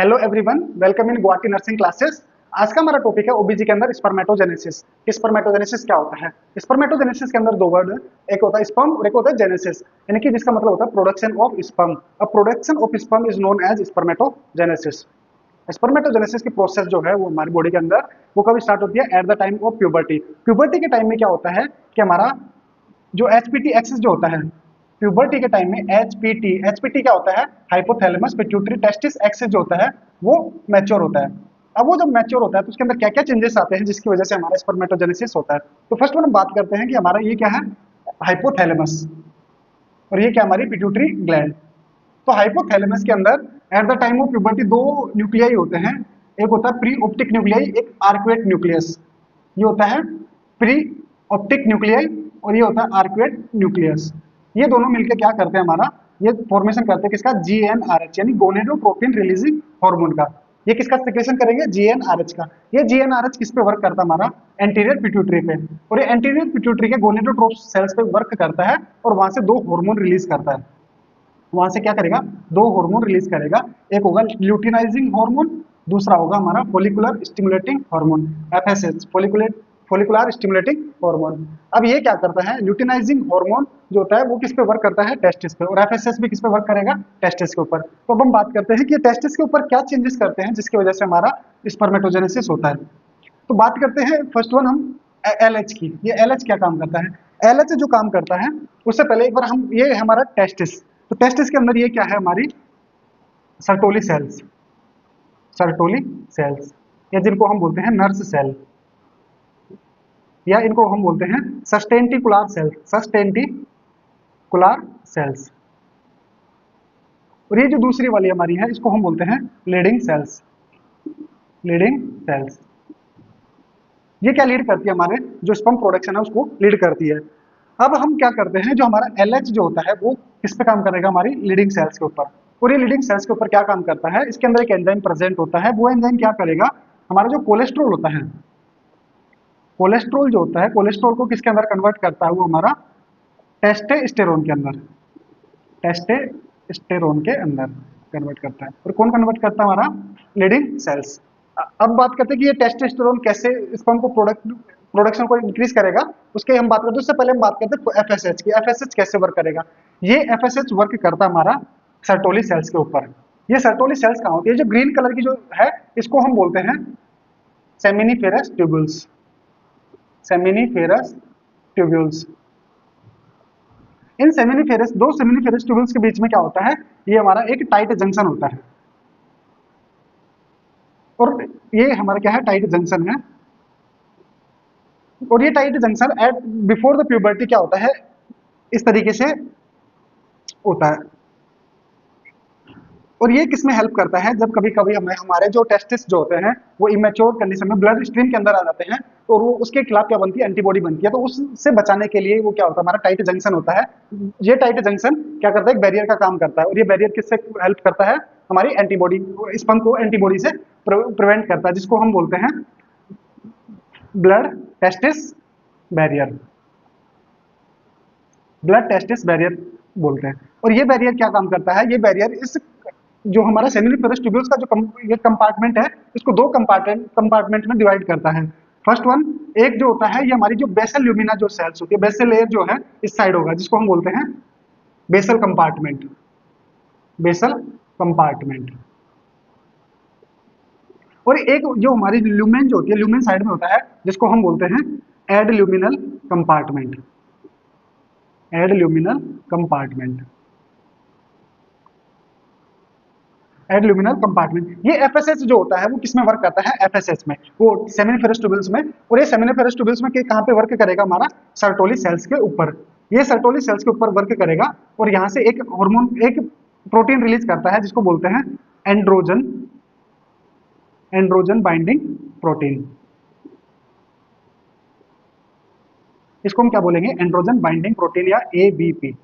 Hello everyone, welcome in Guwahati nursing classes. आज का हमारा टॉपिक है ओबीजी के अंदर स्पर्मेटोजेनेसिस। स्पर्मेटोजेनेसिस क्या होता है? स्पर्मेटोजेनेसिस के अंदर दो वर्ड, एक होता है स्पर्म और एक होता है जेनेसिस, यानी कि जिसका मतलब होता है प्रोडक्शन ऑफ स्पर्म। अब production of sperm is known as spermatogenesis. Spermatogenesis की प्रोसेस जो है वो हमारी बॉडी के अंदर वो कब स्टार्ट होती है? At the time of puberty. Puberty के टाइम में क्या होता है कि हमारा जो एचपीटी एक्सिस जो होता है प्यूबर्टी के टाइम में, एचपीटी क्या होता है? हाइपोथैलेमस पिट्यूटरी टेस्टिस एक्सिस जो होता है वो मैच्योर होता है। अब वो जब मैच्योर होता है तो उसके अंदर क्या क्या चेंजेस आते हैं जिसकी वजह से हमारा स्पर्मेटोजेनेसिस होता है? तो फर्स्ट वन हम बात करते हैं कि हमारा ये क्या है, हाइपोथैलेमस, और ये क्या हमारी पिट्यूटरी ग्लैंड। तो हाइपोथैलेमस के अंदर at the time of puberty दो न्यूक्लियाई होते हैं, एक होता है प्री ऑप्टिक न्यूक्लियाई, एक आर्कुएट न्यूक्लियस। ये होता है प्री ऑप्टिक न्यूक्लियाई और ये होता है आर्कुएट न्यूक्लियस। ये दोनों मिलकर क्या करते हैं, हमारा ये फॉर्मेशन करते हैं किसका? जीएनआरएच, यानी गोनेडोट्रोपिन रिलीजिंग हार्मोन का। ये किसका सिक्रेशन करेंगे? जीएनआरएच का। ये जीएनआरएच किस पे वर्क करता है? हमारा एंटीरियर पिट्यूटरी पे। और ये एंटीरियर पिट्यूटरी के गोनेडोट्रोप सेल्स पे वर्क करता है और वहां से दो हार्मोन रिलीज करता है। वहां से क्या करेगा? दो हार्मोन रिलीज करेगा, एक होगा ल्यूटिनाइजिंग हार्मोन, दूसरा होगा हमारा follicular stimulating hormone, FSH, follicular stimulating hormone. अब ये क्या करता है? ल्यूटिनाइजिंग हार्मोन जो होता है वो किस पे वर्क करता है? टेस्टिस पे। और एफएसएच भी किस पे वर्क करेगा? टेस्टिस के ऊपर। तो अब हम बात करते हैं कि ये टेस्टिस के ऊपर क्या चेंजेस करते हैं जिसकी वजह से हमारा स्पर्मेटोजेनेसिस होता है। तो बात करते हैं फर्स्ट वन हम एलएच की। ये एलएच क्या काम करता है? एलएच जो काम करता है उससे पहले एक बार हम, ये हमारा टेस्टिस, तो टेस्टिस के अंदर ये क्या है? हमारी सर्टोली सेल्स, सर्टोली सेल्स, या जिनको हम बोलते हैं नर्स सेल, या इनको हम बोलते हैं सस्टेंटिकुलर सेल्स, सस्टेंटिकुलर सेल्स। और ये जो दूसरी वाली हमारी है इसको हम बोलते हैं लीडिंग सेल्स, लीडिंग सेल्स। ये क्या लीड करती है? हमारे जो स्पर्म प्रोडक्शन है उसको लीड करती है। अब हम क्या करते हैं, जो हमारा एलएच जो होता है वो किस पे काम करेगा? हमारी लीडिंग सेल्स के ऊपर। और ये लीडिंग सेल्स के ऊपर क्या काम करता है? इसके अंदर एक एंजाइम प्रेजेंट होता है, वो एंजाइम क्या करेगा? हमारा जो कोलेस्ट्रॉल होता है, कोलेस्ट्रॉल जो होता है, कोलेस्ट्रॉल को किसके अंदर कन्वर्ट करता है? वो हमारा टेस्टोस्टेरोन के अंदर, टेस्टोस्टेरोन के अंदर कन्वर्ट करता है। और कौन कन्वर्ट करता है? हमारा लीडिंग सेल्स। अब बात करते हैं कि ये टेस्टोस्टेरोन कैसे स्पर्म को प्रोडक्शन को इंक्रीज करेगा, उसके हम बात करते हैं। उससे पहले हम बात करते हैं एफएसएच की। एफएसएच कैसे वर्क करेगा? ये एफएसएच वर्क करता है हमारा सर्टोली सेल्स के ऊपर। ये सर्टोली सेल्स कहाँ होती है? जो ग्रीन कलर की जो है इसको हम बोलते हैं सेमिनिफेरस ट्यूब्यूल्स, सेमिनिफेरस ट्यूब्यूल्स। इन सेमिनिफेरस, दो सेमिनिफेरस ट्यूब्यूल्स के बीच में क्या होता है? ये हमारा एक टाइट जंक्शन होता है। और ये हमारा क्या है? टाइट जंक्शन है। और ये tight junction at before the puberty क्या होता है? इस तरीके से होता है। और ये किसमें हेल्प करता है? जब कभी कभी हमें हमारे जो टेस्टिस जो होते हैं वो इमेच्योर कंडीशन में ब्लड स्ट्रीम के अंदर आ जाते हैं, तो वो उसके खिलाफ क्या बनती है? एंटीबॉडी बनती है। तो उससे बचाने के लिए वो क्या होता है? हमारा टाइट जंक्शन होता है। ये टाइट जंक्शन क्या करता है? एक बैरियर का काम करता है। और ये बैरियर किससे हेल्प करता है? हमारी एंटीबॉडी, स्पर्म को एंटीबॉडी से प्रिवेंट करता है, जिसको हम बोलते हैं blood testis barrier, blood testis barrier बोलते हैं। और ये बैरियर क्या काम करता है? ये बैरियर इस जो हमारा सेमिनिफेरस ट्यूब्यूल्स का जो ये कंपार्टमेंट है इसको दो कंपार्टमेंट में डिवाइड करता है। फर्स्ट वन, एक जो होता है ये हमारी जो बेसल ल्यूमिना जो सेल्स होती है, बेसल लेयर जो है इस साइड होगा, जिसको हम बोलते हैं बेसल कंपार्टमेंट, बेसल कंपार्टमेंट। और एक जो हमारी ल्यूमेन जो होती है, ल्यूमेन साइड में होता है, जिसको हम बोलते हैं ad luminal compartment, ad luminal compartment, ad luminal compartment. ये एफएसएच जो होता है वो किसमें वर्क करता है? एफएसएच में, वो सेमिनिफेरस ट्यूब्यूल्स में। और ये सेमिनिफेरस ट्यूब्यूल्स में कहां पे वर्क करेगा? हमारा सर्टोली सेल्स के ऊपर। ये सर्टोली सेल्स के ऊपर वर्क करेगा और यहां से एक हार्मोन, एक प्रोटीन रिलीज करता है जिसको बोलते हैं एंड्रोजन, एंड्रोजन बाइंडिंग प्रोटीन। इसको हम क्या बोलेंगे? एंड्रोजन बाइंडिंग प्रोटीन या एबीपी।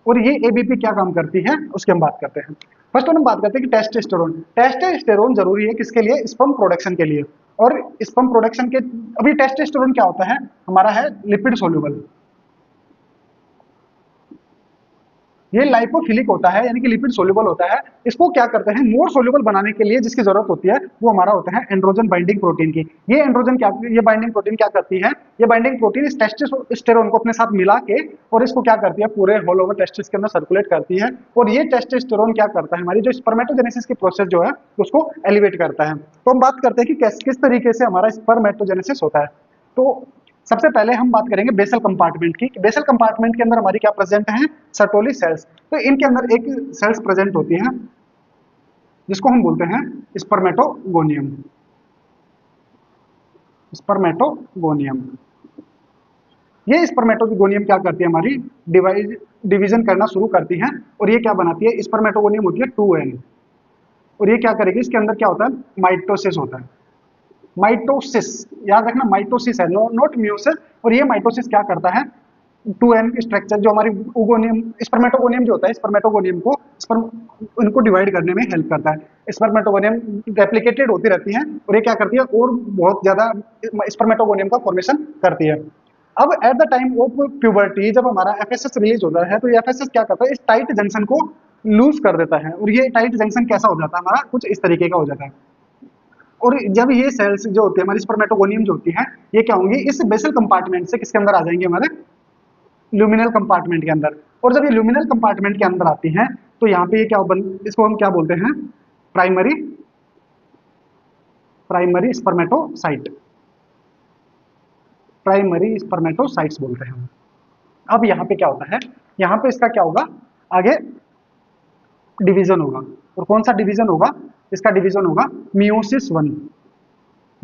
और ये एबीपी क्या काम करती है उसकी हम बात करते हैं। फर्स्ट हम बात करते हैं कि टेस्टोस्टेरोन। टेस्टोस्टेरोन जरूरी है किसके लिए? स्पर्म प्रोडक्शन के लिए। और स्पर्म प्रोडक्शन के, अभी टेस्टोस्टेरोन क्या होता है? हमारा है लिपिड सोल्यूबल, ये लाइपोफिलिक होता है, यानी कि लिपिड सोल्यूबल होता है। इसको क्या करते हैं, मोर सोल्यूबल बनाने के लिए जिसकी जरूरत होती है वो हमारा होता है एंड्रोजन बाइंडिंग प्रोटीन की। ये एंड्रोजन क्या, ये बाइंडिंग प्रोटीन क्या करती है, ये बाइंडिंग प्रोटीन इस टेस्टोस्टेरोन को अपने साथ मिला के और इसको क्या करती है, पूरे होल ओवर टेस्टिस के अंदर सर्कुलेट करती है। और ये टेस्टोस्टेरोन क्या करता है, हमारी जो स्पर्मेटोजेनेसिस की प्रोसेस जो है उसको एलिवेट करता है। तो हम बात करते हैं कि किस तरीके से हमारा स्पर्मेटोजेनेसिस होता है। तो सबसे पहले हम बात करेंगे बेसल कंपार्टमेंट की। बेसल कंपार्टमेंट के अंदर हमारी क्या प्रेजेंट है, सर्टोली सेल्स। तो इनके अंदर एक सेल्स प्रेजेंट होती है जिसको हम बोलते हैं स्पर्मेटोगोनियम। स्पर्मेटोगोनियम, ये स्पर्मेटोगोनियम क्या करती है, हमारी डिवीजन करना शुरू करती है। और ये क्या बनाती है, स्पर्मेटोगोनियम होती है 2n। और ये क्या करेगी, इसके अंदर क्या होता है, माइटोसिस होता है। माइटोसिस, याद रखना माइटोसिस है, नॉट म्यूसिस। और ये माइटोसिस क्या करता है, 2n स्ट्रक्चर जो हमारी ओगोनियम स्पर्मेटोगोनियम जो होता है, स्पर्मेटोगोनियम को इनको डिवाइड करने में हेल्प करता है। स्पर्मेटोगोनियम रेप्लिकेटेड होती रहती है और ये क्या करती है, और बहुत ज्यादा स्पर्मेटोगोनियम का फॉर्मेशन करती है। अब at the time of puberty जब हमारा एफएसएस रिलीज होता है, तो ये एफएसएस क्या करता है, इस टाइट जंक्शन को लूज कर देता है। और ये टाइट जंक्शन कैसा हो जाता है, हमारा कुछ इस तरीके का हो जाता है। और जब ये सेल्स जो होती है हमारी स्पर्मेटोगोनियम जो होती है, ये क्या होंगी, इस बेसल कंपार्टमेंट से किसके अंदर आ जाएंगे, हमारे ल्यूमिनल कंपार्टमेंट के अंदर। और जब ये ल्यूमिनल कंपार्टमेंट के अंदर आती हैं तो यहाँ पे ये क्या इसको हम क्या बोलते हैं, प्राइमरी स्पर्मेटोसाइट, प्राइमरी स्पर्मेटोसाइट्स बोलते हैं। अब यहाँ पे क्या होता है, यहाँ पे इसका क्या होगा, आगे डिवीजन होगा। और कौन सा डिवीजन होगा, इसका डिवीजन होगा मियोसिस 1।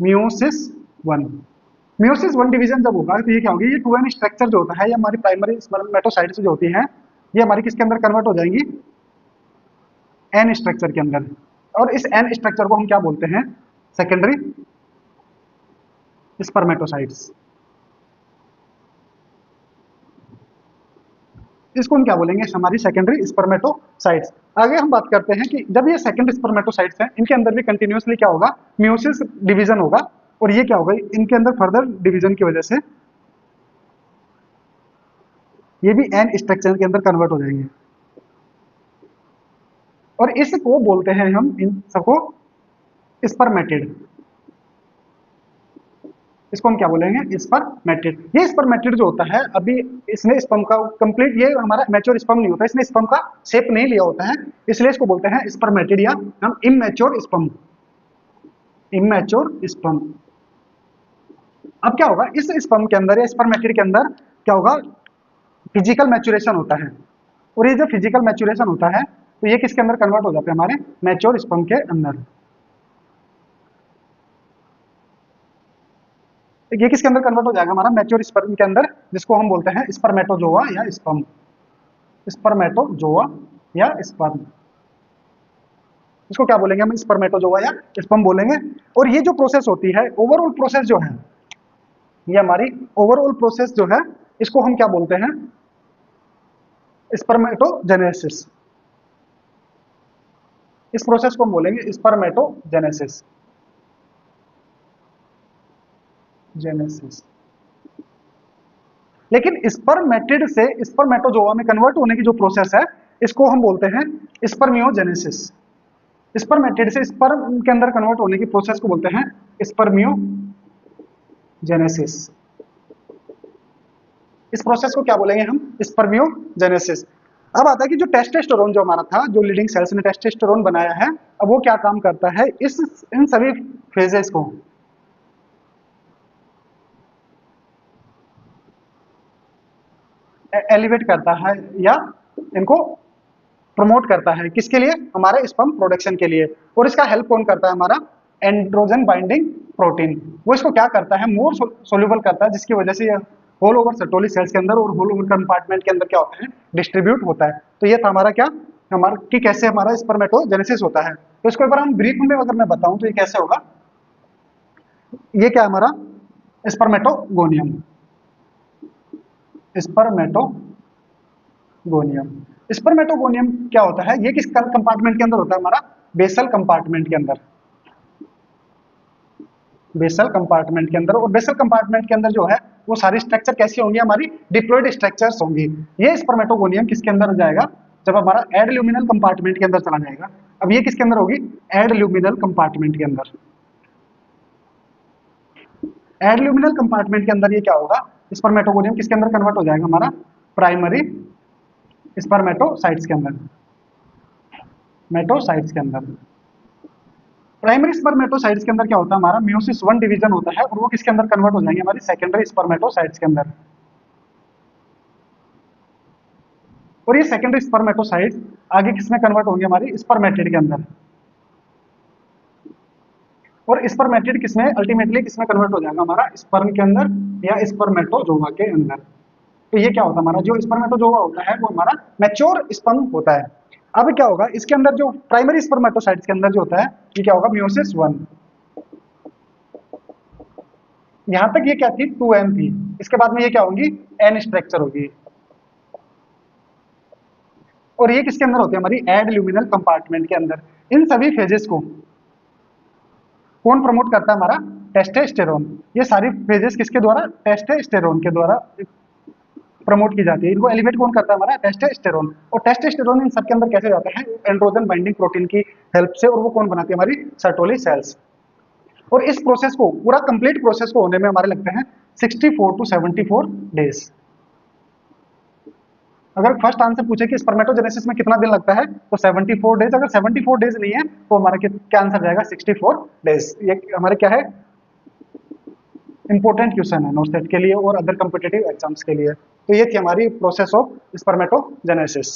मियोसिस 1, मियोसिस 1 डिवीजन जब होगा तो ये क्या होगी, ये 2n स्ट्रक्चर जो होता है, ये हमारी प्राइमरी स्पर्मेटोसाइट्स जो होती हैं, ये हमारी किसके अंदर कन्वर्ट हो जाएंगी, n स्ट्रक्चर के अंदर। और इस n स्ट्रक्चर को हम क्या बोलते हैं, सेकेंडरी स्पर्मेटोसाइट्स। इसको हम क्या बोलेंगे, हमारी सेकेंडरी स्पर्मेटोसाइट्स। आगे हम बात करते हैं कि जब ये सेकेंडरी स्पर्मेटोसाइट्स हैं, इनके अंदर भी कंटिन्यूअसली क्या होगा, मियोसिस डिवीजन होगा। और ये क्या होगा, इनके अंदर फर्दर डिवीजन की वजह से ये भी एन स्ट्रक्चर के अंदर कन्वर्ट हो जाएंगे। और इसको बोलते हैं हम, इन सबको स्पर्मेटिड। इसको हम क्या बोलेंगे, स्पर्मेटिड। ये स्पर्मेटिड जो होता है, अभी इसने स्पर्म का कंप्लीट, ये हमारा मैच्योर स्पर्म नहीं होता, इसने स्पर्म का शेप नहीं लिया होता है, इसलिए इसको बोलते हैं स्पर्मेटिड या हम इमैच्योर स्पर्म। Immature sperm. अब क्या होगा, इस स्पर्म के अंदर या स्पर्मेटिड के अंदर क्या होगा, फिजिकल मैच्योरेशन होता है। और ये जो फिजिकल मैच्योरेशन होता है, तो ये किसके अंदर कन्वर्ट हो जाते हैं, हमारे मैच्योर स्पर्म के अंदर। ये किसके अंदर कन्वर्ट हो जाएगा, हमारा मैच्योर स्पर्म के अंदर, जिसको हम बोलते हैं स्पर्मेटोजोआ या स्पर्म। स्पर्मेटोजोआ या स्पर्म, इसको क्या बोलेंगे हम, स्पर्मेटोजोआ या स्पर्म बोलेंगे। और ये जो प्रोसेस होती है, ओवरऑल प्रोसेस जो है, ये हमारी ओवरऑल प्रोसेस जो है, इसको हम क्या बोलते हैं, स्पर्मेटोजेनेसिस। इस प्रोसेस को हम बोलेंगे स्पर्मेटोजेनेसिस। जेनेसिस। लेकिन स्पर्मेटिड से स्पर्मेटोजोआ में कन्वर्ट होने की जो प्रोसेस है, इसको हम बोलते हैं स्पर्मियोजेनेसिस। स्पर्मेटिड से स्पर्म के अंदर कन्वर्ट होने की प्रोसेस को बोलते हैं स्पर्मियोजेनेसिस। इस प्रोसेस को क्या बोलेंगे हम, स्पर्मियोजेनेसिस। अब आता है कि जो टेस्टोस्टेरोन जो हमारा था, जो लीडिंग सेल्स ने टेस्टोस्टेरोन बनाया है, अब वो क्या काम करता है, इन सभी फेजेस को एलिवेट करता है या इनको प्रमोट करता है, किसके लिए, हमारे स्पर्म प्रोडक्शन के लिए। और इसका हेल्प कौन करता है, हमारा एंड्रोजन बाइंडिंग प्रोटीन। वो इसको क्या करता है, मोर सोल्यूबल करता है, जिसकी वजह से ये होल ओवर सर्टोली सेल्स के अंदर और होल ओवर कंपार्टमेंट के अंदर क्या होता है, डिस्ट्रीब्यूट होता है। तो ये था हमारा क्या, हमारा कि कैसे हमारा स्पर्मेटोजेनेसिस होता है। तो इसको एक बार हम ब्रीफ में अगर मैं बताऊं तो ये कैसे होगा, ये क्या हमारा स्पर्मेटोगोनियम। स्पर्मेटोगोनियम, स्पर्मेटोगोनियम क्या होता है, ये किस कंपार्टमेंट के अंदर होता है, हमारा बेसल कंपार्टमेंट के अंदर। बेसल कंपार्टमेंट के अंदर, और बेसल कंपार्टमेंट के अंदर जो है वो सारी स्ट्रक्चर कैसी होंगी, हमारी डिप्लॉयड स्ट्रक्चर्स होंगी। ये स्पर्मेटोगोनियम किसके अंदर जाएगा, जब हमारा एड ल्यूमिनल कंपार्टमेंट के अंदर चला जाएगा। अब ये किसके अंदर होगी? एड ल्यूमिनल कंपार्टमेंट के अंदर। एड ल्यूमिनल कंपार्टमेंट के अंदर ये क्या होगा? स्पर्मेटोगोनियम किसके अंदर कन्वर्ट हो जाएगा? हमारा प्राइमरी स्पर्मेटोसाइट्स के अंदर। मेटोसाइट्स के अंदर प्राइमरी स्पर्मेटोसाइट्स के अंदर क्या होता है? हमारा मियोसिस 1 डिवीजन होता है और वो किसके अंदर कन्वर्ट हो जाएंगे? हमारी सेकेंडरी स्पर्मेटोसाइट्स के अंदर। और ये सेकेंडरी स्पर्मेटोसाइट्स आगे किसमें कन्वर्ट होंगे? हमारी स्पर्मेटिड के अंदर। और स्पर्मेटिड किसमें अल्टीमेटली किसमें कन्वर्ट हो जाएगा? हमारा स्पर्म के अंदर या स्पर्मेटोजोआ के अंदर। तो ये क्या होता है? हमारा जो स्पर्मेटोजोआ होता है वो हमारा मैच्योर स्पर्म होता है। अब क्या होगा? इसके अंदर जो प्राइमरी स्पर्मेटोसाइट्स के अंदर जो होता है ये क्या होगा? मियोसिस 1। यहां तक ये क्या थी? 2m थी। इसके बाद में ये क्या होगी? n स्ट्रक्चर होगी। और ये किसके अंदर होती है? हमारी एड ल्यूमिनल कंपार्टमेंट के अंदर। इन सभी फेजेस को कौन प्रमोट करता है? हमारा टेस्टोस्टेरोन। ये सारी फेजेस किसके द्वारा? टेस्टोस्टेरोन के द्वारा प्रमोट की जाती है। इनको एलिवेट कौन करता है? हमारा टेस्टोस्टेरोन। और टेस्टोस्टेरोन इन सबके अंदर कैसे जाता है? एंड्रोजन बाइंडिंग प्रोटीन की हेल्प से। और वो कौन बनाती है? हमारी सर्टोली सेल्स। और इस प्रोसेस को पूरा कंप्लीट प्रोसेस को होने में हमारे लगते हैं 64 टू 74 डेज। अगर फर्स्ट आंसर पूछे कि स्पर्मेटोजेनेसिस में कितना दिन लगता है तो 74 डेज। अगर 74 डेज नहीं है तो हमारा क्या आंसर जाएगा? 64 डेज। ये हमारे क्या है? इंपॉर्टेंट क्वेश्चन है नोस्टेट के लिए और अदर कॉम्पिटिटिव एग्जाम्स के लिए। तो ये थी हमारी प्रोसेस ऑफ स्पर्मेटोजेनेसिस।